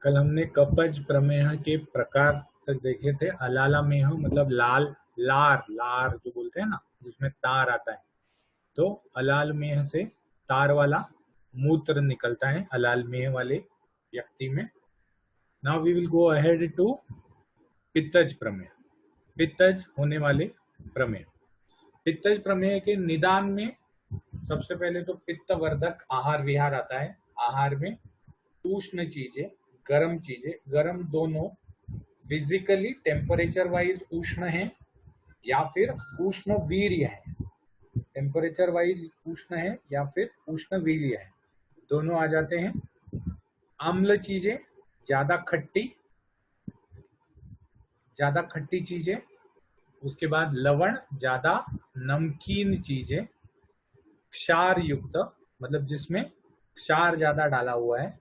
कल हमने कफज प्रमेह के प्रकार तक देखे थे। अलालामेह मतलब लाल, लार लार जो बोलते हैं ना, जिसमें तार आता है, तो अलालमेह से तार वाला मूत्र निकलता है अलालमेह वाले व्यक्ति में। Now we will go ahead to पित्तज प्रमेह, पित्तज होने वाले प्रमेह। पित्तज प्रमेह के निदान में सबसे पहले तो पित्तवर्धक आहार विहार आता है। आहार में उष्ण चीजें, गर्म चीजें, गर्म दोनों फिजिकली टेम्परेचर वाइज उष्ण है या फिर उष्ण वीर्य है। टेम्परेचर वाइज उष्ण है या फिर उष्ण वीर्य है, दोनों आ जाते हैं। अम्ल चीजें, ज्यादा खट्टी चीजें, उसके बाद लवण, ज्यादा नमकीन चीजें, क्षार युक्त मतलब जिसमें क्षार ज्यादा डाला हुआ है,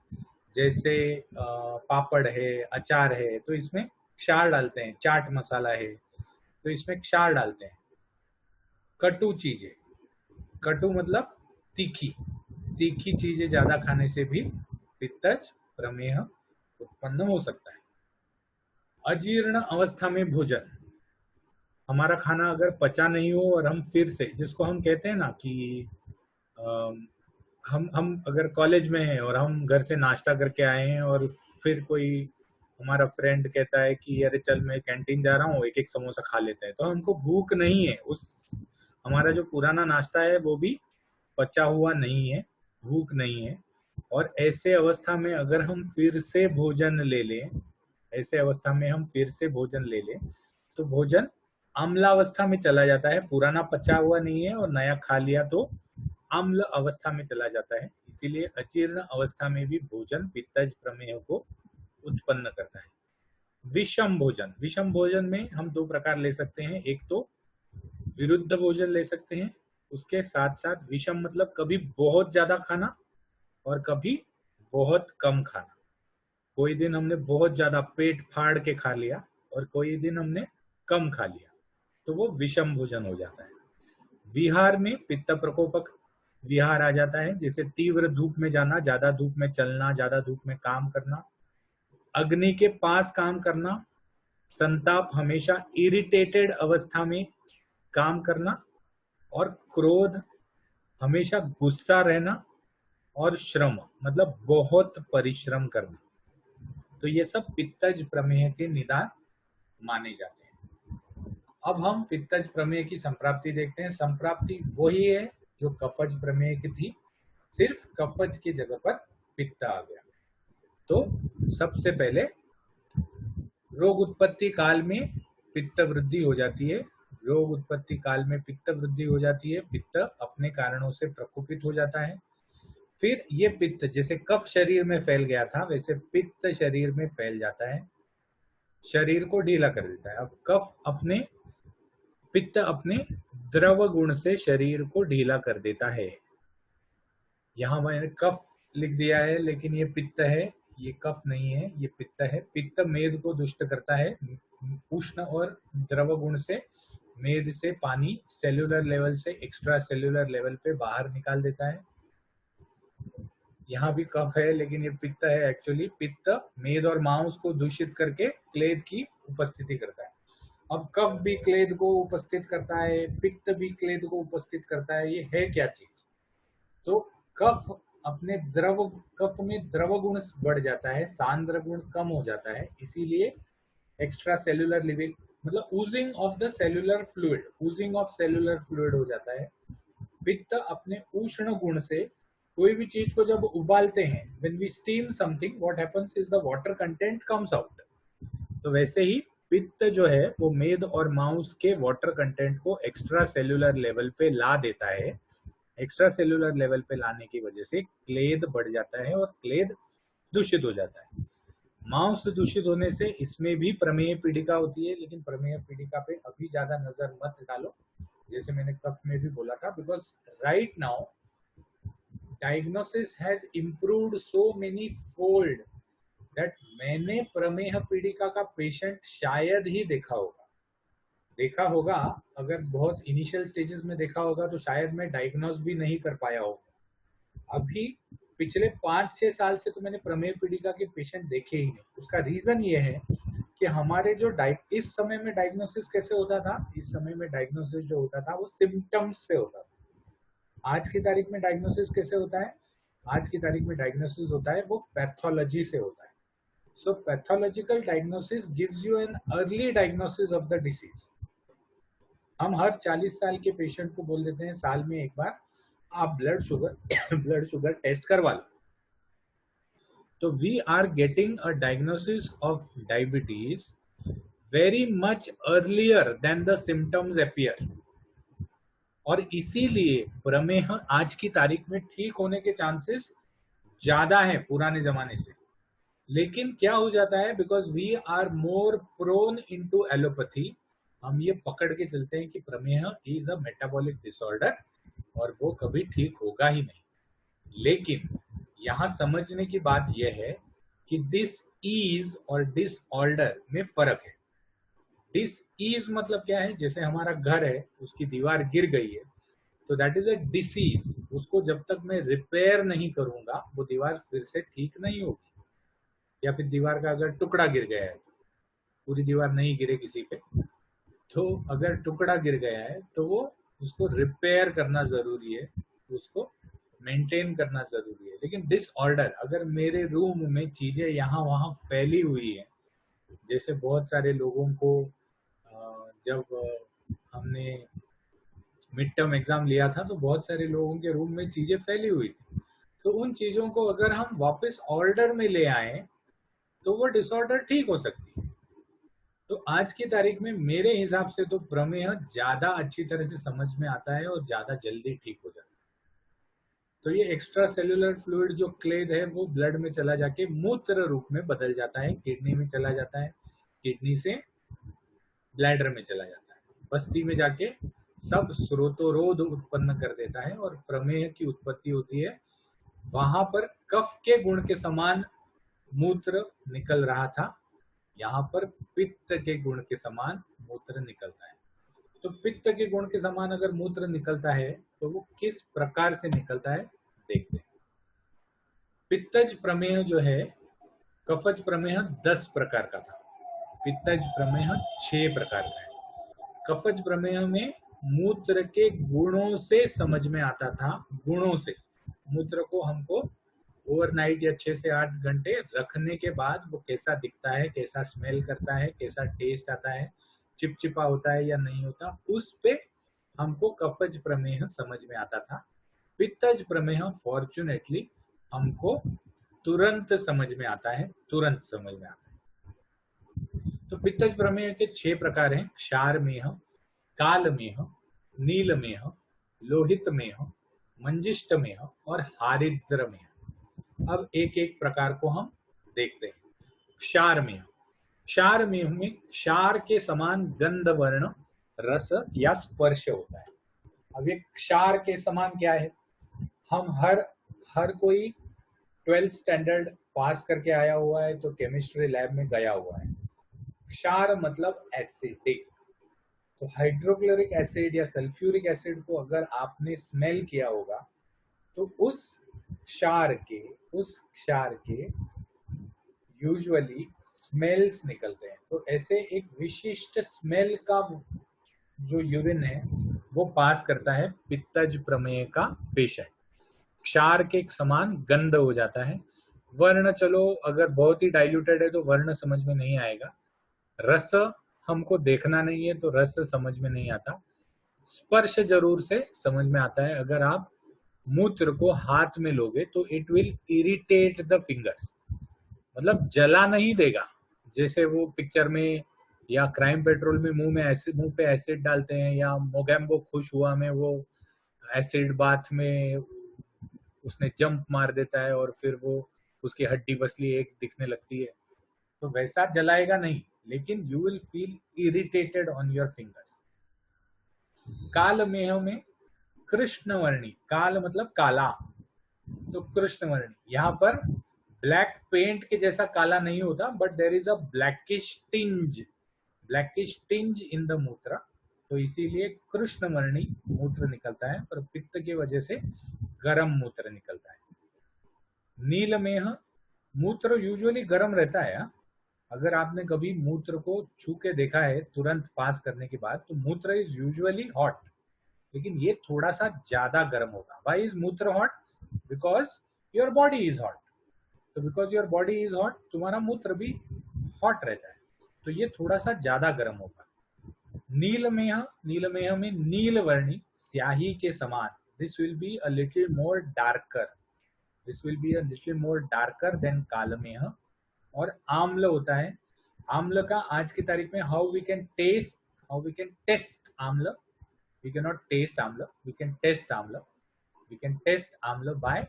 जैसे पापड़ है, अचार है, तो इसमें क्षार डालते हैं। चाट मसाला है तो इसमें क्षार डालते हैं। कटु चीजें, कटु मतलब तीखी, तीखी चीजें ज्यादा खाने से भी पित्तज प्रमेह उत्पन्न हो सकता है। अजीर्ण अवस्था में भोजन, हमारा खाना अगर पचा नहीं हो और हम फिर से, जिसको हम कहते हैं ना कि हम अगर कॉलेज में हैं और हम घर से नाश्ता करके आए हैं और फिर कोई हमारा फ्रेंड कहता है कि अरे चल मैं कैंटीन जा रहा हूँ, एक एक समोसा खा लेते हैं, तो हमको भूख नहीं है, उस हमारा जो पुराना नाश्ता है वो भी पचा हुआ नहीं है, भूख नहीं है, और ऐसे अवस्था में अगर हम फिर से भोजन ले लें, ऐसे अवस्था में हम फिर से भोजन ले लें तो भोजन अम्लावस्था में चला जाता है। पुराना पचा हुआ नहीं है और नया खा लिया तो अम्ल अवस्था में चला जाता है। इसीलिए अजीर्ण अवस्था में भी भोजन पित्तज प्रमेह को उत्पन्न करता है। विषम भोजन, विषम भोजन में हम दो प्रकार ले सकते हैं। एक तो विरुद्ध भोजन ले सकते हैं, उसके साथ साथ विषम मतलब कभी बहुत ज्यादा खाना और कभी बहुत कम खाना। कोई दिन हमने बहुत ज्यादा पेट फाड़ के खा लिया और कोई दिन हमने कम खा लिया, तो वो विषम भोजन हो जाता है। विहार में पित्त प्रकोपक विहार आ जाता है, जैसे तीव्र धूप में जाना, ज्यादा धूप में चलना, ज्यादा धूप में काम करना, अग्नि के पास काम करना, संताप, हमेशा इरिटेटेड अवस्था में काम करना, और क्रोध, हमेशा गुस्सा रहना, और श्रम मतलब बहुत परिश्रम करना। तो ये सब पित्तज प्रमेह के निदान माने जाते हैं। अब हम पित्तज प्रमेह की संप्राप्ति देखते हैं। संप्राप्ति वही है जो कफज प्रमेह की थी, सिर्फ कफज की जगह पर पित्त आ गया। तो सबसे पहले रोग उत्पत्ति काल में पित्त वृद्धि हो जाती है। रोग उत्पत्ति काल में पित्त वृद्धि हो जाती है, पित्त अपने कारणों से प्रकोपित हो जाता है। फिर ये पित्त, जैसे कफ शरीर में फैल गया था वैसे पित्त शरीर में फैल जाता है, शरीर को ढीला कर देता है। अब पित्त अपने द्रव गुण से शरीर को ढीला कर देता है। यहाँ मैंने कफ लिख दिया है लेकिन ये पित्त है, ये कफ नहीं है, ये पित्त है। पित्त मेद को दुष्ट करता है, उष्ण और द्रव गुण से मेद से पानी सेल्यूलर लेवल से एक्स्ट्रा सेल्यूलर लेवल पे बाहर निकाल देता है। यहाँ भी कफ है लेकिन ये पित्त है। एक्चुअली पित्त मेद और मांस को दूषित करके क्लेद की उपस्थिति करता है। अब कफ भी क्लेद को उपस्थित करता है, पित्त भी क्लेद को उपस्थित करता है, ये है क्या चीज? तो कफ कफ में द्रव गुण बढ़ जाता है, सांद्र गुण कम हो जाता है, इसीलिए एक्स्ट्रा सेल्यूलर लिविंग मतलब oozing of the cellular fluid, oozing of cellular fluid हो जाता है। पित्त अपने उष्ण गुण से कोई भी चीज को जब उबालते हैं, when we steam something, what happens is the water content comes out। तो वैसे ही पित्त जो है वो मेद और मांस के वाटर कंटेंट को एक्स्ट्रा सेल्यूलर लेवल पे ला देता है। एक्स्ट्रा सेल्यूलर लेवल पे लाने की वजह से क्लेद बढ़ जाता है और क्लेद दूषित हो जाता है। मांस दूषित होने से इसमें भी प्रमेय पीड़िका होती है, लेकिन प्रमेय पीड़िका पे अभी ज्यादा नजर मत डालो, जैसे मैंने कफ में भी बोला था, because right now diagnosis has improved so many fold that मैंने प्रमेह पीड़िका का पेशेंट शायद ही देखा होगा। अगर बहुत इनिशियल स्टेजेस में देखा होगा तो शायद मैं डायग्नोज भी नहीं कर पाया होगा। अभी पिछले 5-6 साल से तो मैंने प्रमेय पीड़िका के पेशेंट देखे ही नहीं। उसका रीजन ये है कि हमारे जो इस समय में डायग्नोसिस कैसे होता था, इस समय में डायग्नोसिस जो होता था वो सिम्टम्स से होता था। आज की तारीख में डायग्नोसिस कैसे होता है? आज की तारीख में डायग्नोसिस होता है वो पैथोलॉजी से होता है। So pathological diagnosis gives you an early diagnosis of the disease. हम हर 40 साल के पेशेंट को बोल देते हैं साल में एक बार आप blood sugar blood sugar test करवा लो। तो we are getting a diagnosis of diabetes very much earlier than the symptoms appear. और इसीलिए प्रमेह आज की तारीख में ठीक होने के चांसेस ज्यादा है पुराने जमाने से। लेकिन क्या हो जाता है, because we are more prone into allopathy, हम ये पकड़ के चलते हैं कि प्रमेह इज अ मेटाबॉलिक डिसऑर्डर और वो कभी ठीक होगा ही नहीं। लेकिन यहाँ समझने की बात यह है कि डिस ईज और डिसऑर्डर में फर्क है। डिस ईज मतलब क्या है? जैसे हमारा घर है, उसकी दीवार गिर गई है, तो दैट इज अ डिसीज। उसको जब तक मैं रिपेयर नहीं करूंगा वो दीवार फिर से ठीक नहीं होगी। या फिर दीवार का अगर टुकड़ा गिर गया है, पूरी दीवार नहीं गिरे किसी पे, तो अगर टुकड़ा गिर गया है तो वो उसको रिपेयर करना जरूरी है, उसको मेंटेन करना जरूरी है। लेकिन डिसऑर्डर, अगर मेरे रूम में चीजें यहाँ वहाँ फैली हुई है, जैसे बहुत सारे लोगों को जब हमने मिड टर्म एग्जाम लिया था तो बहुत सारे लोगों के रूम में चीजें फैली हुई थी। तो उन चीजों को अगर हम वापस ऑर्डर में ले आए तो वो डिसऑर्डर ठीक हो सकती है। तो आज की तारीख में मेरे हिसाब से तो प्रमेह ज्यादा अच्छी तरह से समझ में आता है और ज्यादा जल्दी ठीक हो जाता है। तो ये एक्स्ट्रा सेल्यूलर फ्लूइड जो क्लेद है वो ब्लड में चला जाके मूत्र रूप में बदल जाता है, किडनी में चला जाता है, किडनी से ब्लैडर में चला जाता है, बस्ती में जाके सब स्रोतोरोध उत्पन्न कर देता है और प्रमेह की उत्पत्ति होती है। वहां पर कफ के गुण के समान मूत्र निकल रहा था, यहाँ पर पित्त के गुण के समान मूत्र निकलता है। तो पित्त के गुण के समान अगर मूत्र निकलता है तो वो किस प्रकार से निकलता है देखते हैं। पित्तज प्रमेह जो है, कफज प्रमेह 10 प्रकार का था, पित्तज प्रमेह 6 प्रकार का है। कफज प्रमेह में मूत्र के गुणों से समझ में आता था, गुणों से। मूत्र को हमको ओवरनाइट या 6 से 8 घंटे रखने के बाद वो कैसा दिखता है, कैसा स्मेल करता है, कैसा टेस्ट आता है, चिपचिपा होता है या नहीं होता, उस पे हमको कफज प्रमेह समझ में आता था। पित्तज प्रमेह फॉर्चुनेटली हमको तुरंत समझ में आता है, तुरंत समझ में आता है। तो पित्तज प्रमेह के 6 प्रकार हैं: क्षारमेह, कालमेह, नीलमेह, लोहितमेह, मंजिष्ठमेह और हारिद्रमेह। अब एक एक प्रकार को हम देखते हैं। क्षारमेह, क्षारमेह में क्षार के समान गंध वर्ण रस या स्पर्श होता है। अब ये क्षार के समान क्या है? हम हर कोई 12th स्टैंडर्ड पास करके आया हुआ है तो केमिस्ट्री लैब में गया हुआ है। क्षार मतलब एसिडिक। तो हाइड्रोक्लोरिक एसिड या सल्फ्यूरिक एसिड को अगर आपने स्मेल किया होगा तो उस क्षार के यूजुअली स्मेल्स निकलते हैं। तो ऐसे एक विशिष्ट स्मेल का जो यूरिन है वो पास करता है पित्तज प्रमेय का पेशेंट। क्षार के समान गंध हो जाता है। वर्ण चलो अगर बहुत ही डाइल्यूटेड है तो वर्ण समझ में नहीं आएगा। रस हमको देखना नहीं है तो रस समझ में नहीं आता। स्पर्श जरूर से समझ में आता है। अगर आप मूत्र को हाथ में लोगे तो it will irritate the fingers, मतलब जला नहीं देगा। जैसे वो पिक्चर में या क्राइम पेट्रोल में मुंह पे एसिड डालते हैं, या मोगैम्बो खुश हुआ में वो एसिड बाथ में उसने जंप मार देता है और फिर वो उसकी हड्डी बसली एक दिखने लगती है, तो वैसा जलाएगा नहीं, लेकिन you will feel irritated on your fingers. कालमेह में कृष्णवर्णी, काल मतलब काला, तो कृष्णवर्णी यहाँ पर ब्लैक पेंट के जैसा काला नहीं होता, but there is a blackish tinge in the मूत्र, तो इसीलिए कृष्णवर्णी मूत्र निकलता है। और पित्त की वजह से गर्म मूत्र निकलता है। नीलमेह, मूत्र यूजुअली गर्म रहता है। हाँ? अगर आपने कभी मूत्र को छू के देखा है तुरंत पास करने के बाद, तो मूत्र इज यूजुअली हॉट, लेकिन ये थोड़ा सा ज्यादा गर्म होगा। व्हाई इज मूत्र hot? Because your body is hot. तो because your body is hot, तुम्हारा मूत्र भी हॉट रहता है, तो ये थोड़ा सा ज्यादा गर्म होगा। नीलमेह, नीलमेह में नीलवर्णी, स्याही के समान। This will be a little more darker, this will be a little more darker than कालमेह। और आम्ल होता है। आम्ल का आज की तारीख में how we can test, how we can test आम्ल, वी कैन नॉट टेस्ट आम्ल, वी कैन टेस्ट आम्ल, वी कैन टेस्ट आम्ल बाय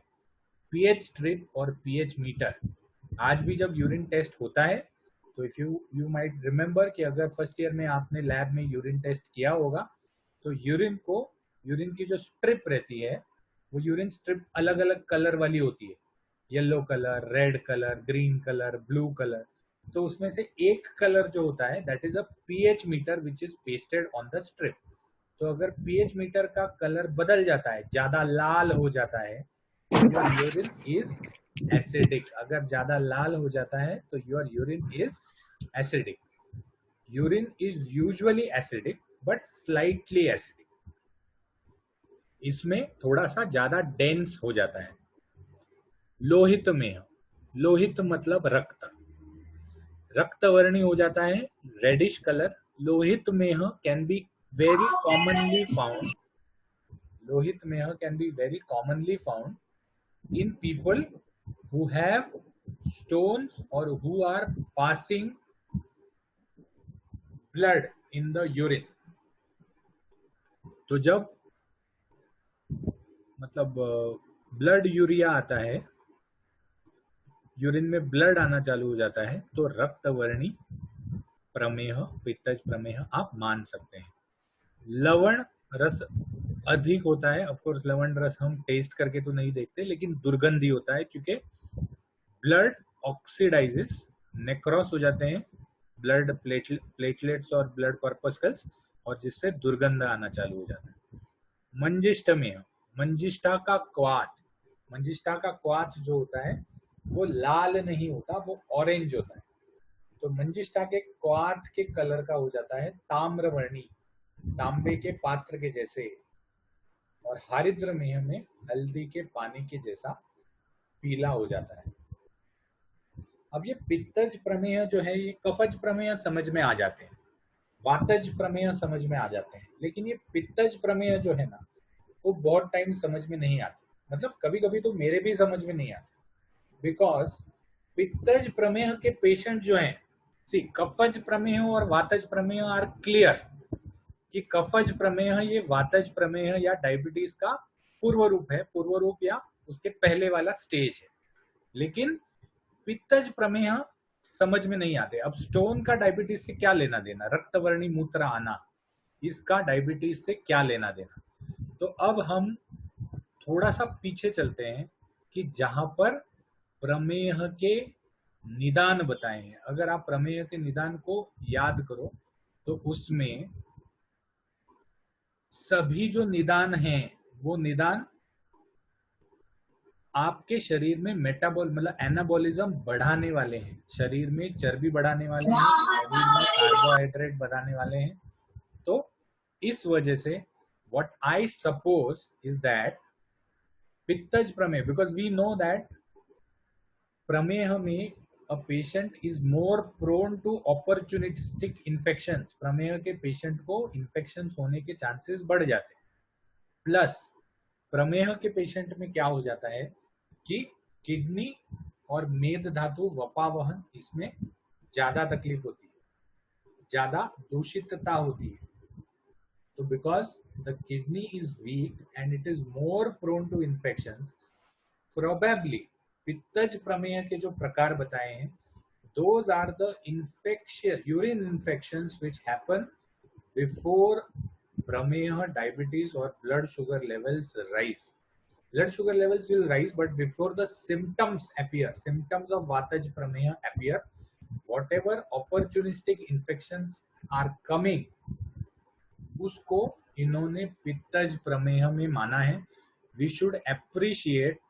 पीएच स्ट्रिप और पीएच मीटर। आज भी जब यूरिन टेस्ट होता है, तो इफ यू माइट रिमेम्बर कि अगर फर्स्ट ईयर में आपने लैब में यूरिन टेस्ट किया होगा, तो यूरिन की जो स्ट्रिप रहती है, वो यूरिन स्ट्रिप अलग अलग कलर वाली होती है, yellow colour, red colour, green colour, blue colour. तो उसमें से एक कलर जो होता है, that is a pH meter which is pasted on the strip. तो अगर पीएच मीटर का कलर बदल जाता है, ज्यादा लाल हो जाता है, योर यूरिन इज एसिडिक। अगर ज्यादा लाल हो जाता है तो your urine is acidic. Urine is usually acidic but slightly acidic, इसमें थोड़ा सा ज्यादा डेंस हो जाता है। लोहित में, लोहित मतलब रक्त, रक्तवर्णी हो जाता है, रेडिश कलर। लोहित मेह can be very commonly found, लोहित मेह can be very commonly found in people who have stones or who are passing blood in the urine। तो जब मतलब ब्लड यूरिया आता है, यूरिन में ब्लड आना चालू हो जाता है, तो रक्तवर्णी प्रमेह, पित्तज प्रमेह आप मान सकते हैं। लवण रस अधिक होता है। ऑफ कोर्स लवण रस हम टेस्ट करके तो नहीं देखते, लेकिन दुर्गंधी होता है, क्योंकि ब्लड ऑक्सीडाइजेस, नेक्रोस हो जाते हैं ब्लड प्लेटलेट्स और ब्लड कॉर्पस्कल्स, और जिससे दुर्गंध आना चालू हो जाता है। मंजिष्ठ में, मंजिष्ठा का क्वाथ, मंजिष्ठा का क्वाथ जो होता है वो लाल नहीं होता, वो ऑरेंज होता है। तो मंजिष्ठा के क्वाथ के कलर का हो जाता है ताम्रवर्णी, तांबे के पात्र के जैसे। और हरिद्र में हमें हल्दी के पानी के जैसा पीला हो जाता है। अब ये पित्तज प्रमेय जो है, ये कफज प्रमेय समझ में आ जाते हैं, वातज प्रमेय समझ में आ जाते हैं, लेकिन ये पित्तज प्रमेय जो है ना, वो बहुत टाइम समझ में नहीं आते। मतलब कभी कभी तो मेरे भी समझ में नहीं आते, बिकॉज पित्तज प्रमेय के पेशेंट जो हैं, सी कफज प्रमेय और वातज प्रमेय आर क्लियर कि कफज प्रमेय ये वातज प्रमेय या डायबिटीज का पूर्व रूप है, पूर्व रूप या उसके पहले वाला स्टेज है। लेकिन पित्तज प्रमेय समझ में नहीं आते। अब स्टोन का डायबिटीज से क्या लेना देना, रक्तवर्णी मूत्र आना, इसका डायबिटीज से क्या लेना देना। तो अब हम थोड़ा सा पीछे चलते हैं कि जहां पर प्रमेह के निदान बताए हैं। अगर आप प्रमेह के निदान को याद करो, तो उसमें सभी जो निदान हैं, वो निदान आपके शरीर में मेटाबॉल मतलब एनाबॉलिज्म बढ़ाने वाले हैं, शरीर में चर्बी बढ़ाने वाले हैं, शरीर में कार्बोहाइड्रेट बढ़ाने वाले हैं। तो इस वजह से what I suppose is that पित्तज प्रमेय, बिकॉज वी नो दैट प्रमेह में a patient is more prone to opportunistic infections. प्रमेह के पेशेंट को इन्फेक्शंस होने के चांसेस बढ़ जाते हैं। प्लस प्रमेह के पेशेंट में क्या हो जाता है कि किडनी और मेद धातु वपावहन, इसमें ज्यादा तकलीफ होती है, ज्यादा दूषितता होती है। तो because the kidney is weak and it is more prone to infections, probably पित्तज प्रमेय के जो प्रकार बताए हैं, those are the infection, urine infections which happen before prameha, diabetes or blood sugar levels rise. Blood sugar levels will rise, but before the symptoms appear, symptoms of vataj prameha appear, whatever opportunistic infections are coming, उसको इन्होंने पित्तज प्रमेह में माना है। We should appreciate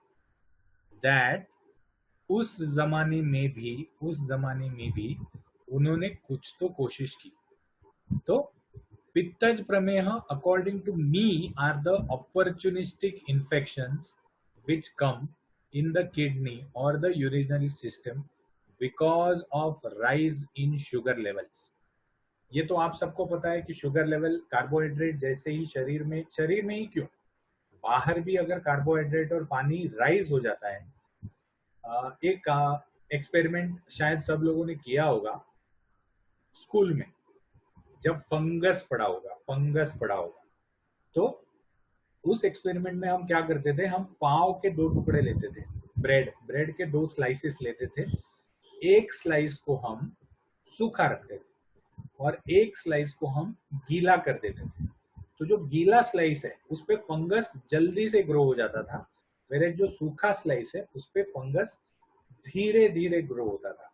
that उस जमाने में भी उन्होंने कुछ तो कोशिश की। तो पित्तज प्रमेह according to me are the opportunistic infections which come in the kidney or the urinary system because of rise in sugar levels। ये तो आप सबको पता है कि शुगर लेवल कार्बोहाइड्रेट जैसे ही शरीर में ही क्यों, बाहर भी अगर कार्बोहाइड्रेट और पानी राइज हो जाता है। एक एक्सपेरिमेंट शायद सब लोगों ने किया होगा स्कूल में, जब फंगस पड़ा होगा तो उस एक्सपेरिमेंट में हम क्या करते थे, हम पाव के 2 टुकड़े लेते थे, ब्रेड के 2 स्लाइसेस लेते थे। एक स्लाइस को हम सूखा रखते थे और एक स्लाइस को हम गीला कर देते थे। तो जो गीला स्लाइस है उस पे फंगस जल्दी से ग्रो हो जाता था, मेरे जो सूखा स्लाइस है उस पे फंगस धीरे धीरे ग्रो होता था।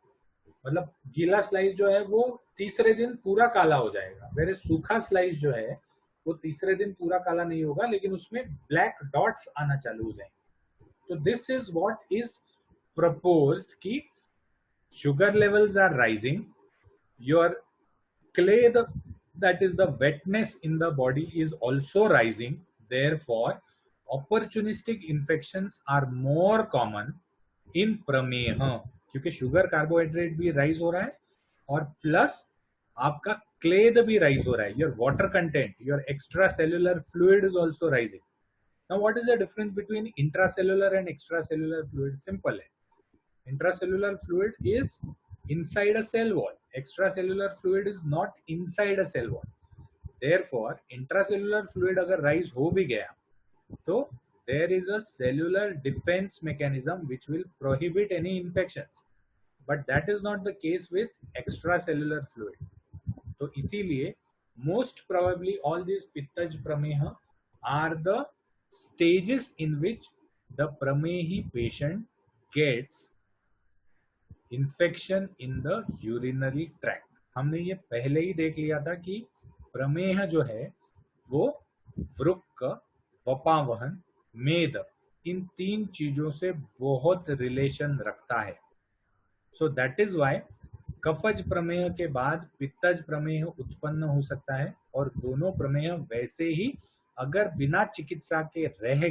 मतलब गीला स्लाइस जो है वो तीसरे दिन पूरा काला हो जाएगा, मेरे सूखा स्लाइस जो है वो तीसरे दिन पूरा काला नहीं होगा, लेकिन उसमें ब्लैक डॉट्स आना चालू हो जाएंगे। तो this is what is proposed कि sugar levels are rising, your clay, that is the wetness in the body is also rising, therefore opportunistic infections are more common in प्रमेह, क्योंकि शुगर कार्बोहाइड्रेट भी rise हो रहा है और plus आपका क्लेद भी rise हो रहा है, your water content, your extra cellular fluid is also rising. Now what is the difference between intracellular and extra cellular fluid? Simple है, intracellular fluid is inside a cell wall, extracellular fluid is not inside a cell wall, therefore intracellular fluid agar rise ho bhi gaya तो there is a cellular defense mechanism which will prohibit any infections, but that is not the case with extracellular fluid। तो इसीलिए most probably all these pittaj prameha are the stages in which the pramehi patient gets infection in the urinary tract. हमने ये पहले ही देख लिया था कि प्रमेह जो है वो वृक्क, वपावहन, मेद, इन 3 चीजों से बहुत रिलेशन रखता है। सो दैट इज वाई कफज प्रमेह के बाद पित्तज प्रमेह उत्पन्न हो सकता है, और दोनों प्रमेह वैसे ही अगर बिना चिकित्सा के रह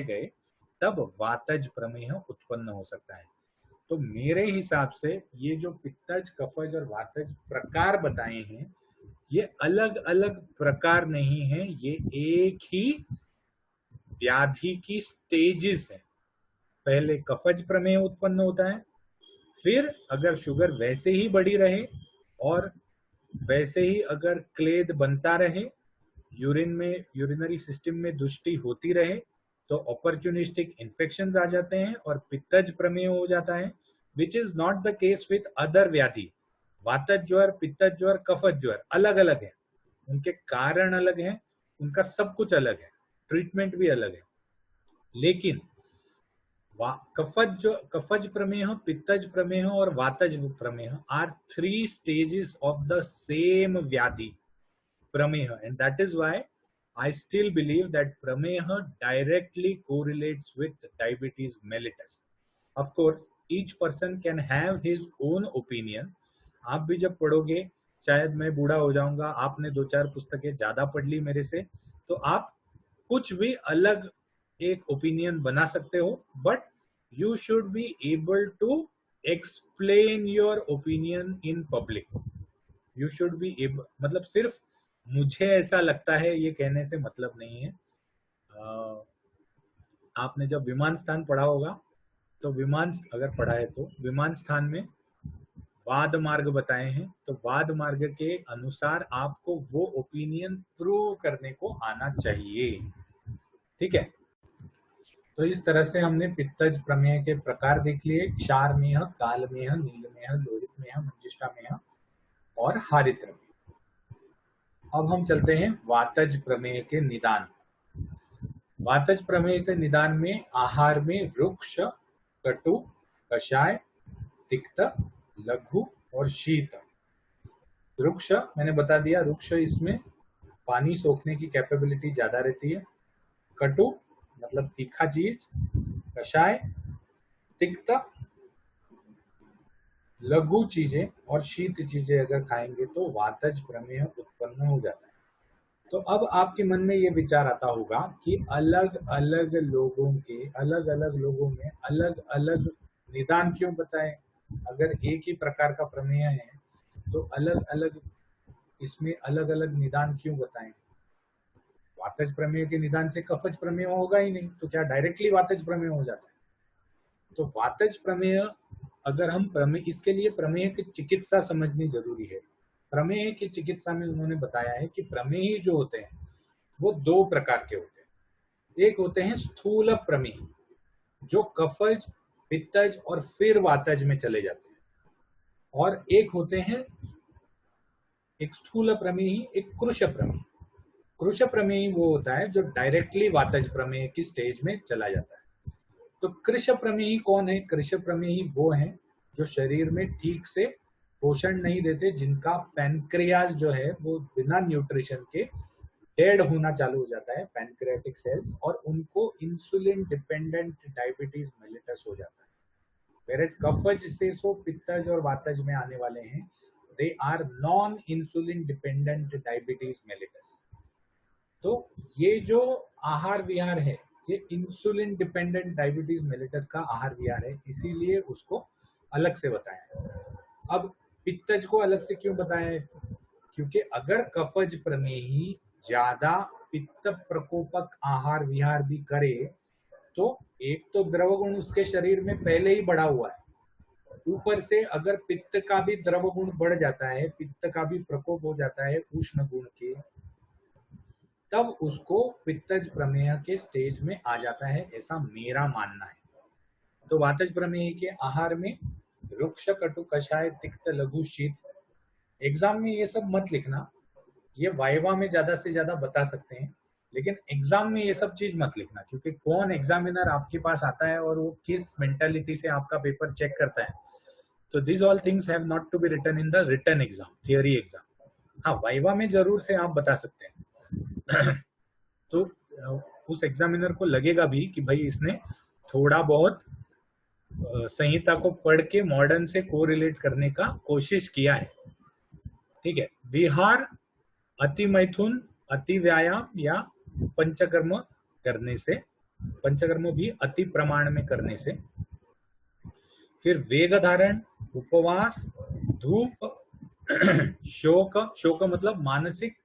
गए तब वातज प्रमेह उत्पन्न हो सकता है। तो मेरे हिसाब से ये जो पित्तज, कफज और वातज प्रकार बताए हैं ये अलग अलग प्रकार नहीं है, ये एक ही व्याधि की स्टेजेस है। पहले कफज प्रमेह उत्पन्न होता है, फिर अगर शुगर वैसे ही बढ़ी रहे और वैसे ही अगर क्लेद बनता रहे, यूरिनरी सिस्टम में दुष्टि होती रहे तो अपॉर्चुनिस्टिक इन्फेक्शंस आ जाते हैं और पित्तज प्रमेह हो जाता है, which is not the case with other व्याधि। वातज ज्वर, पित्तज ज्वर, कफज ज्वर अलग अलग है, उनके कारण अलग हैं, उनका सब कुछ अलग है, ट्रीटमेंट भी अलग है। लेकिन कफज प्रमेह, पित्तज प्रमेह और वातज प्रमेह are 3 stages of the same व्याधि prameha, and that is why I still believe that prameha directly correlates with diabetes mellitus। Of course each person can have his own opinion। आप भी जब पढ़ोगे, शायद मैं बूढ़ा हो जाऊंगा, आपने 2-4 पुस्तकें ज्यादा पढ़ ली मेरे से, तो आप कुछ भी अलग एक ओपिनियन बना सकते हो, but you should be able to explain your opinion in public. You should be able, मतलब सिर्फ मुझे ऐसा लगता है ये कहने से मतलब नहीं है। आपने जब विमान स्थान पढ़ा होगा तो अगर पढ़ा है तो विमान स्थान में वाद मार्ग बताए हैं, तो वाद मार्ग के अनुसार आपको वो ओपिनियन प्रूव करने को आना चाहिए। ठीक है, तो इस तरह से हमने पित्तज प्रमेह के प्रकार देख लिए, क्षारमेह, कालमेह, नीलमेह, लोहितमेह, मंजिष्ठामेह और हारित्रमेह। अब हम चलते हैं वातज प्रमेह के निदान। वातज प्रमेह के निदान में आहार में रुक्ष, कटु, कषाय, तिक्त, लघु और शीत। रुक्ष मैंने बता दिया, रुक्ष इसमें पानी सोखने की कैपेबिलिटी ज्यादा रहती है। कटु मतलब तीखा चीज, कषाय, तिक्त, लघु चीजें और शीत चीजें अगर खाएंगे तो वातज प्रमेह उत्पन्न हो जाता है। तो अब आपके मन में ये विचार आता होगा कि अलग अलग लोगों के, अलग अलग लोगों में अलग अलग निदान क्यों बताएं? अगर एक ही प्रकार का प्रमेय है तो अलग अलग इसमें अलग अलग निदान क्यों बताएं? वातज प्रमेय के निदान से कफज प्रमेय होगा ही नहीं, तो क्या डायरेक्टली वातज प्रमेय हो जाता है? तो वातज प्रमेय, अगर हम प्रमेय, इसके लिए प्रमेय की चिकित्सा समझनी जरूरी है। प्रमेय की चिकित्सा में उन्होंने बताया है कि प्रमेय जो होते हैं वो दो प्रकार के होते हैं। एक होते हैं स्थूल प्रमेय, जो कफज, पित्तज और फिर वातज में चले जाते हैं, और एक होते हैं, एक स्थूल प्रमेय, एक कृश प्रमेय। कृश प्रमेय वो होता है जो डायरेक्टली वातज प्रमेय की स्टेज में चला जाता है। तो कृश प्रमेय कौन है? कृश प्रमेय वो है जो शरीर में ठीक से पोषण नहीं देते, जिनका पैनक्रियाज जो है वो बिना न्यूट्रिशन के डेड होना चालू हो जाता है, पैनक्रियाटिक सेल्स, और उनको इंसुलिन डिपेंडेंट डायबिटीज मेलिटस हो जाता है। वेरेज कफज से सो पित्तज और वातज में आने वाले हैं, they are non insulin dependent diabetes mellitus. तो ये जो आहार विहार है, ये इंसुलिन डिपेंडेंट डायबिटीज मेलिटस का आहार विहार है, इसीलिए उसको अलग से बताया है। अब पित्तज को अलग से क्यों बताया है? क्योंकि अगर कफज प्रमेही ज्यादा पित्त प्रकोपक आहार विहार भी करे तो एक तो द्रव गुण उसके शरीर में पहले ही बढ़ा हुआ है, ऊपर से अगर पित्त का भी द्रव गुण बढ़ जाता है, पित्त का भी प्रकोप हो जाता है उष्ण गुण के, तब उसको पित्तज प्रमेय के स्टेज में आ जाता है, ऐसा मेरा मानना है। तो वातज प्रमेय के आहार में रुक्ष, कटु, कषाय, तिक्त, लघु, शीत। एग्जाम में ये सब मत लिखना, ये वाइवा में ज्यादा से ज्यादा बता सकते हैं, लेकिन एग्जाम में ये सब चीज मत लिखना, क्योंकि कौन एग्जामिनर आपके पास आता है और वो किस मेंटालिटी से आपका पेपर चेक करता है। तो this all things have not to be written in the written exam, theory exam. हाँ, वाइवा में जरूर से आप बता सकते हैं। तो उस एग्जामिनर को लगेगा भी कि भाई इसने थोड़ा बहुत संहिता को पढ़ के मॉडर्न से कोरिलेट करने का कोशिश किया है। ठीक है। विहार, अति मैथुन, अति व्यायाम या पंचकर्म करने से, पंचकर्म भी अति प्रमाण में करने से। फिर वेग धारण, उपवास, धूप, शोक, शोक मतलब मानसिक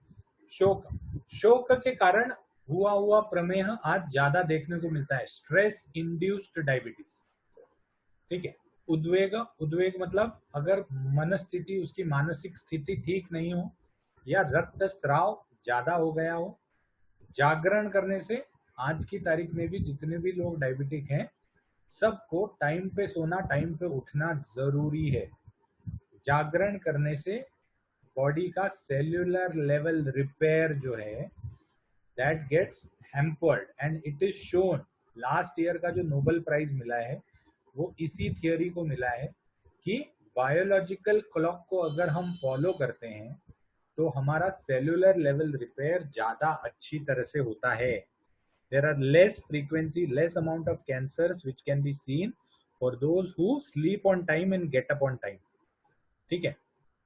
शोक, शोक के कारण हुआ प्रमेह आज ज्यादा देखने को मिलता है, स्ट्रेस इंड्यूस्ड डायबिटीज। ठीक है। उद्वेग, उद्वेग मतलब अगर मनस्थिति, उसकी मानसिक स्थिति ठीक नहीं हो या रक्त स्राव ज्यादा हो गया हो। जागरण करने से, आज की तारीख में भी जितने भी लोग डायबिटिक हैं सबको टाइम पे सोना, टाइम पे उठना जरूरी है। जागरण करने से बॉडी का सेल्यूलर लेवल रिपेयर जो है that gets hampered, and it is shown, last year का जो नोबेल प्राइज मिला है वो इसी थियोरी को मिला है कि बायोलॉजिकल क्लॉक को अगर हम फॉलो करते हैं तो हमारा सेल्यूलर लेवल रिपेयर ज्यादा अच्छी तरह से होता है। There are less frequency, less amount of cancers which can be seen for those who sleep on time and get up on time. ठीक है।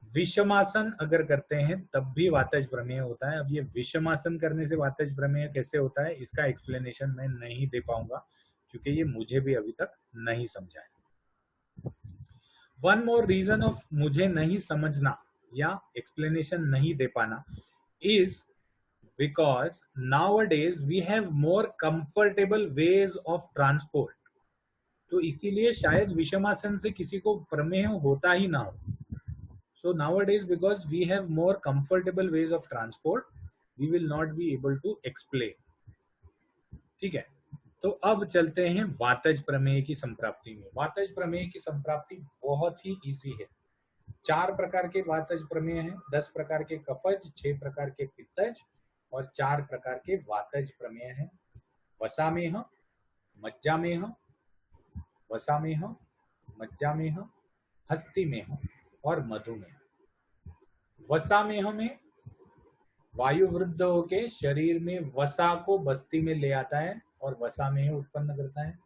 विषमासन अगर करते हैं तब भी वातज प्रमेय होता है। अब ये विषमासन करने से वातज प्रमेय कैसे होता है, इसका एक्सप्लेनेशन मैं नहीं दे पाऊंगा, क्योंकि ये मुझे भी अभी तक नहीं समझा है। वन मोर रीजन ऑफ मुझे नहीं समझना या एक्सप्लेनेशन नहीं दे पाना is because nowadays we have more comfortable ways of transport. तो इसीलिए शायद विषमासन से किसी को प्रमेय होता ही ना हो। So nowadays, because we have more comfortable ways of transport, we will not be able to explain. ठीक है। तो अब चलते हैं वातज प्रमेय की संप्राप्ति में। वातज प्रमेय की संप्राप्ति बहुत ही इजी है। 4 प्रकार के वातज प्रमेय हैं, 10 प्रकार के कफज, 6 प्रकार के पित्तज और 4 प्रकार के वातज प्रमेय हैं। वसामेह, मज्जामेह, वसामेह, मज्जामेह, हस्तिमेह और मधुमेह। वसामेह में वायु वृद्ध होके शरीर में वसा को बस्ती में ले आता है, और वसामेह उत्पन्न करता है।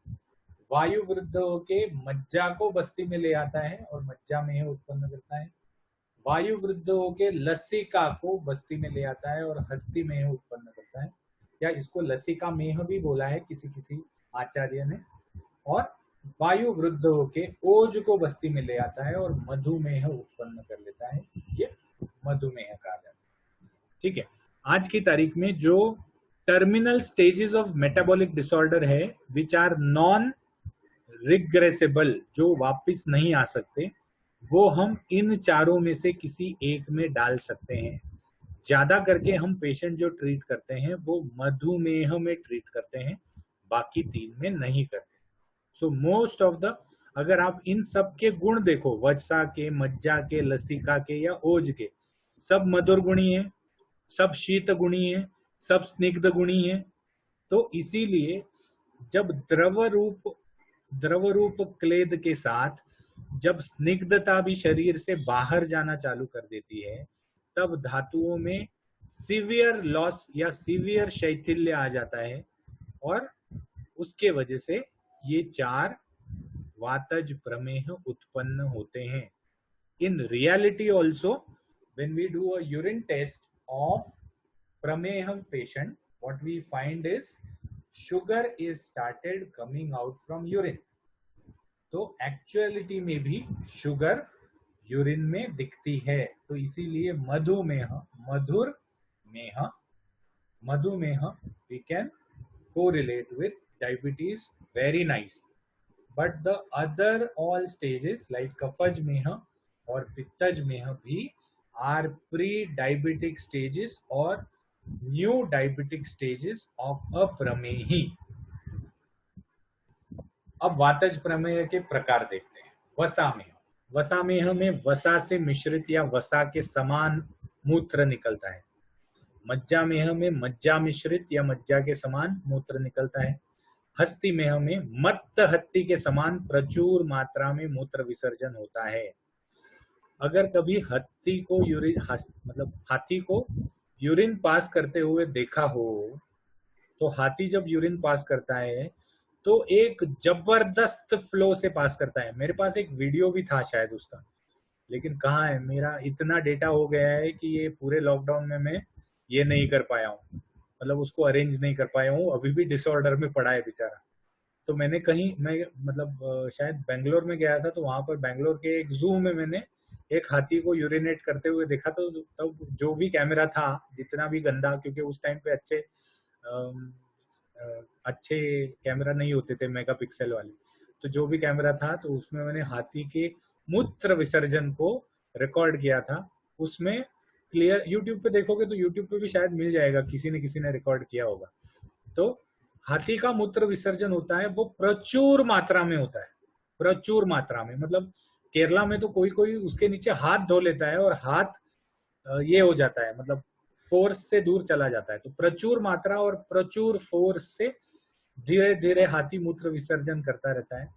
वायु वृद्ध होके मज्जा को बस्ती में ले आता है और मज्जामेह उत्पन्न करता है। वायु वृद्ध होके लसिका को बस्ती में ले आता है और हस्ती मेह उत्पन्न करता है, या इसको लसिका मेह भी बोला है किसी किसी आचार्य ने। और वायु वृद्ध होके ओज को बस्ती में ले आता है और मधुमेह उत्पन्न कर लेता है, ये मधुमेह कहा जाता है। ठीक है, आज की तारीख में जो terminal stages of metabolic disorder है विच आर नॉन रिग्रेसेबल, जो वापस नहीं आ सकते, वो हम इन चारों में से किसी एक में डाल सकते हैं। ज्यादा करके हम पेशेंट जो ट्रीट करते हैं वो मधुमेह में ट्रीट करते हैं, बाकी तीन में नहीं करते। सो मोस्ट ऑफ द, अगर आप इन सब के गुण देखो, वसा के, मज्जा के, लसिका के या ओज के, सब मधुर गुणी है, सब शीत गुणी है, सब स्निग्ध गुणी है। तो इसीलिए जब द्रव रूप क्लेद के साथ जब स्निग्धता भी शरीर से बाहर जाना चालू कर देती है, तब धातुओं में सीवियर लॉस या सीवियर शैथिल्य आ जाता है, और उसके वजह से ये चार वातज प्रमेह उत्पन्न होते हैं। In reality also when we do a urine test of prameham patient, what we find is sugar is started coming out from urine. तो एक्चुअलिटी में भी शुगर यूरिन में दिखती है। तो इसीलिए मधुमेह we can correlate with diabetes very nice, but the other all stages like कफज मेह और पित्तज मेह भी are pre-diabetic stages और new diabetic stages of a प्रमेही। अब वातज प्रमेय के प्रकार देखते हैं। वसामेह में वसा से मिश्रित या वसा के समान मूत्र निकलता है। मज्जामेह में मज्जा मिश्रित या मज्जा के समान मूत्र निकलता है। हस्तिमेह में मत्त हत्ती के समान प्रचुर मात्रा में मूत्र विसर्जन होता है। अगर कभी हाथी को यूरिन पास करते हुए देखा हो, तो हाथी जब यूरिन पास करता है तो एक जबरदस्त फ्लो से पास करता है। मेरे पास एक वीडियो भी था शायद उसका, लेकिन कहाँ है, मेरा इतना डेटा हो गया है कि ये पूरे लॉकडाउन में मैं ये नहीं कर पाया हूँ, मतलब उसको अरेंज नहीं कर पाया हूँ, अभी भी डिसऑर्डर में पड़ा है बेचारा। तो मैंने शायद बेंगलोर में गया था, तो वहां पर बेंगलोर के एक जू में मैंने एक हाथी को यूरिनेट करते हुए देखा। तो तब जो भी कैमरा था, जितना भी गंदा, क्योंकि उस टाइम पे अच्छे कैमरा नहीं होते थे मेगापिक्सल वाले, तो जो भी कैमरा था तो उसमें मैंने हाथी के मूत्र विसर्जन को रिकॉर्ड किया था। उसमें क्लियर, यूट्यूब पे देखोगे तो यूट्यूब पे भी शायद मिल जाएगा, किसी ने रिकॉर्ड किया होगा। तो हाथी का मूत्र विसर्जन होता है, वो प्रचुर मात्रा में होता है, प्रचुर मात्रा में। मतलब केरला में तो कोई कोई उसके नीचे हाथ धो लेता है और हाथ ये हो जाता है, मतलब फोर्स से दूर चला जाता है। तो प्रचुर मात्रा और प्रचुर फोर्स से धीरे धीरे हाथी मूत्र विसर्जन करता रहता है।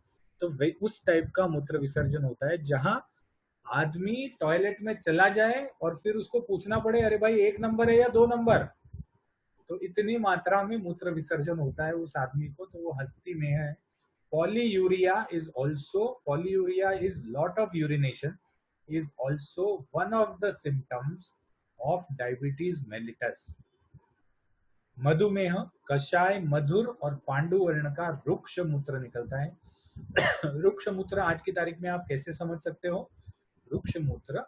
तो उस टाइप का मूत्र विसर्जन होता है जहां आदमी टॉयलेट में चला जाए और फिर उसको पूछना पड़े, अरे भाई 1 नंबर है या 2 नंबर। तो इतनी मात्रा में मूत्र विसर्जन होता है उस आदमी को, तो वो हस्ती में है। Polyuria is lot of urination, is also one of the symptoms of diabetes mellitus. मधुमेह कषाय, मधुर और पांडु वर्ण का रुक्ष मूत्र निकलता है। रुक्ष मूत्र आज की तारीख में आप कैसे समझ सकते हो? रुक्ष मूत्र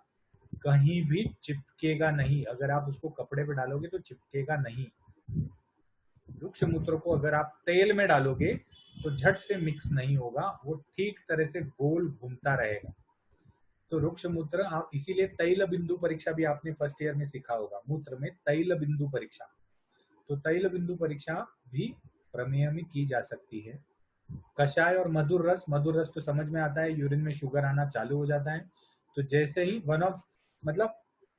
कहीं भी चिपकेगा नहीं, अगर आप उसको कपड़े पे डालोगे तो चिपकेगा नहीं। रुक्ष मूत्र को अगर आप तेल में डालोगे तो झट से मिक्स नहीं होगा, वो ठीक तरह से गोल घूमता रहेगा। तो रुक्ष मूत्र आप, इसीलिए तैल बिंदु परीक्षा भी आपने फर्स्ट ईयर में सीखा होगा, मूत्र में तैल बिंदु परीक्षा। तो तैल बिंदु परीक्षा भी प्रमेय में की जा सकती है। कषाय और मधुर रस तो समझ में आता है, यूरिन में शुगर आना चालू हो जाता है। तो जैसे ही मतलब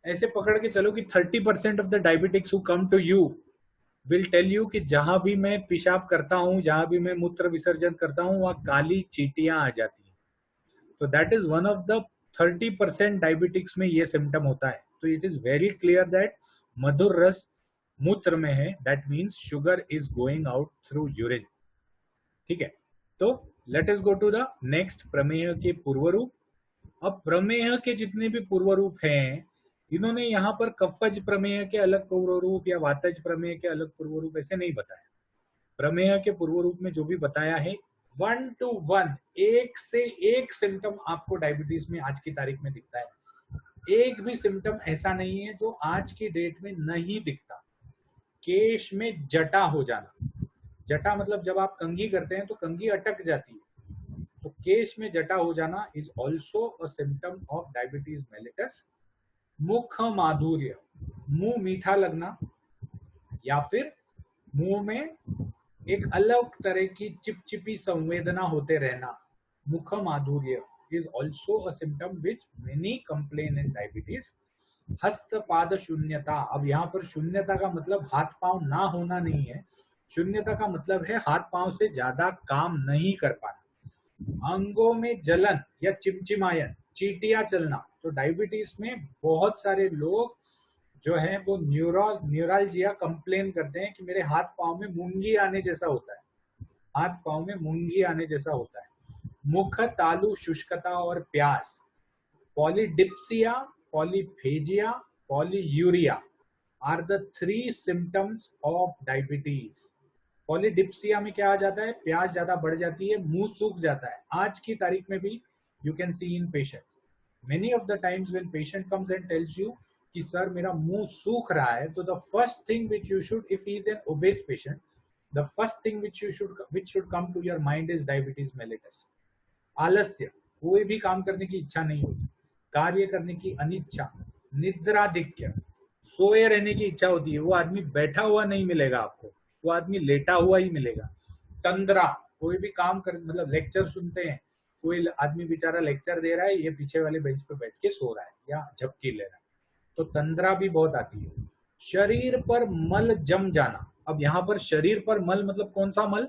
ऐसे पकड़ के चलो कि 30% of the diabetics who come to you will tell you कि जहां भी मैं पेशाब करता हूं, जहां भी मैं मूत्र विसर्जन करता हूं, वहां काली चींटियां आ जाती हैं। तो that is one of the 30% diabetics में ये सिम्टम होता है। तो it is very clear that मधुर रस मूत्र में है, that means sugar is going out through urine. ठीक है, तो let us go to the next, प्रमेय के पूर्व रूप। अब प्रमेय के जितने भी पूर्व रूप हैं, इन्होंने यहाँ पर कफज प्रमेय के अलग पूर्व रूप या वातज प्रमेय के अलग पूर्व रूप ऐसे नहीं बताया। प्रमेय के पूर्व रूप में जो भी बताया है 1 to 1, एक से एक सिम्टम आपको डायबिटीज में आज की तारीख में दिखता है। एक भी सिम्टम ऐसा नहीं है जो आज की डेट में नहीं दिखता। केश में जटा हो जाना, जटा मतलब जब आप कंघी करते हैं तो कंघी अटक जाती है, तो केश में जटा हो जाना is also a symptom of diabetes mellitus. मुख माधुर्य, मुंह मीठा लगना या फिर मुंह में एक अलग तरह की चिपचिपी संवेदना होते रहना, मुख माधुर्य is also a symptom which many complain in diabetes. हस्तपाद शून्यता, अब यहाँ पर शून्यता का मतलब हाथ पांव ना होना नहीं है, शून्यता का मतलब है हाथ पांव से ज्यादा काम नहीं कर पाना। अंगों में जलन या चिमचिमायन, चीटियां चलना, तो डायबिटीज में बहुत सारे लोग जो है वो न्यूरालजिया कंप्लेन करते हैं कि मेरे हाथ पांव में मूंगी आने जैसा होता है, हाथ पांव में मूंगी आने जैसा होता है। मुख तालु शुष्कता और प्यास, polydipsia, polyphagia, polyuria are the 3 symptoms of diabetes. Polydipsia में क्या आ जाता है, प्यास ज्यादा बढ़ जाती है, मुंह सूख जाता है। आज की तारीख में भी you can see in patient, many of the times when patient comes and tells you कि सर मेरा मुंह सूख रहा है, तो the first thing which you should, if he is an obese patient, the first thing which should come to your mind is diabetes mellitus. आलस्य, कोई भी काम करने की इच्छा नहीं होती, कार्य करने की अनिच्छा, निद्राधिक्य, सोए रहने की इच्छा होती है, वो आदमी बैठा हुआ नहीं मिलेगा आपको, वो आदमी लेटा हुआ ही मिलेगा। तंद्रा, कोई भी काम कर, मतलब लेक्चर सुनते हैं, कोई आदमी बेचारा लेक्चर दे रहा है, ये पीछे वाले बेंच पे बैठ के सो रहा है या झपकी ले रहा है, तो तंद्रा भी बहुत आती है। शरीर पर मल जम जाना, अब यहाँ पर शरीर पर मल मतलब कौन सा मल,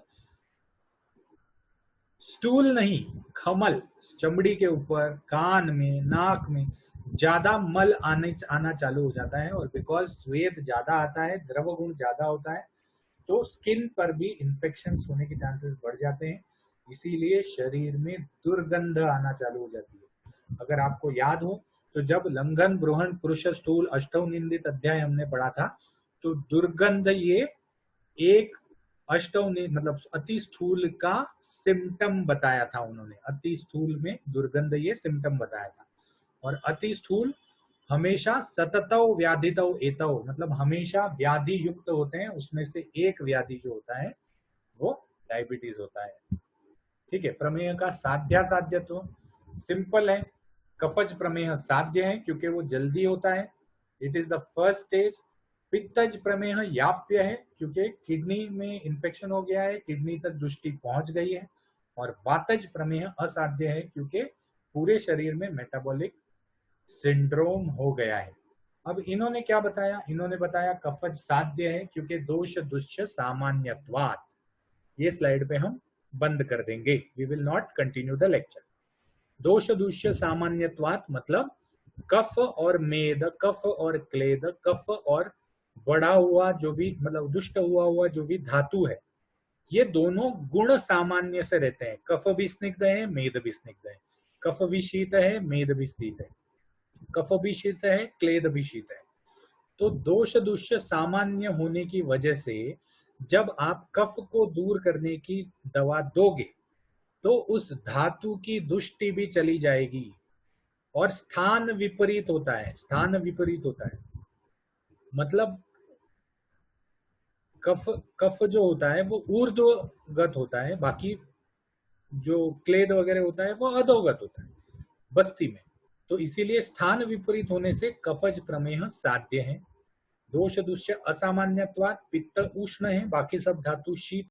स्टूल नहीं, खमल, चमड़ी के ऊपर, कान में, नाक में ज्यादा मल आना चालू हो जाता है, और बिकॉज स्वेद ज्यादा आता है, द्रव गुण ज्यादा होता है, तो स्किन पर भी इन्फेक्शंस होने के चांसेस बढ़ जाते हैं, इसीलिए शरीर में दुर्गंध आना चालू हो जाती है। अगर आपको याद हो तो जब लंघन बृहण पुरुष स्थूल अष्टौ निंदित अध्याय हमने पढ़ा था, तो दुर्गंध ये एक अष्टौ मतलब अति स्थूल का सिम्टम बताया था उन्होंने, अति स्थूल में दुर्गंध ये सिम्टम बताया था। और अति स्थूल हमेशा सततौ व्याधितौ एतौ, मतलब हमेशा व्याधि युक्त होते हैं, उसमें से एक व्याधि जो होता है वो डायबिटीज होता है। ठीक है, प्रमेय का साध्यासाध्यत्व सिंपल है, कफज प्रमेय साध्य है क्योंकि वो जल्दी होता है, it is the first stage. पित्तज प्रमेय याप्य है क्योंकि किडनी में इंफेक्शन हो गया है, किडनी तक दृष्टि पहुंच गई है। और वातज प्रमेय असाध्य है क्योंकि पूरे शरीर में मेटाबॉलिक सिंड्रोम हो गया है। अब इन्होंने क्या बताया, इन्होंने बताया कफज साध्य है क्योंकि दोष दुष्य सामान्यत्वात्। ये स्लाइड पे हम बंद कर देंगे, we will not continue the lecture. दोष दुष्य सामान्यत्वात् मतलब कफ और मेद, कफ और क्लेद, कफ और बढ़ा हुआ जो भी मतलब दुष्ट हुआ जो भी धातु है, ये दोनों गुण सामान्य से रहते हैं। कफ भी स्निग्ध है, मेद भी स्निग्ध है, कफ भी शीत है, मेद भी शीत है, कफ भी शीत है, क्लेद भी शीत है। तो दोष दुष्य सामान्य होने की वजह से जब आप कफ को दूर करने की दवा दोगे तो उस धातु की दुष्टि भी चली जाएगी। और स्थान विपरीत होता है, स्थान विपरीत होता है मतलब कफ जो होता है वो ऊर्ध्वगत होता है, बाकी जो क्लेद वगैरह होता है वो अधोगत होता है बस्ती में। तो इसीलिए स्थान विपरीत होने से कफज प्रमेय साध्य है। दोष दुष्य असामान्यत्वात् पित्त उष्ण है, बाकी सब धातु शीत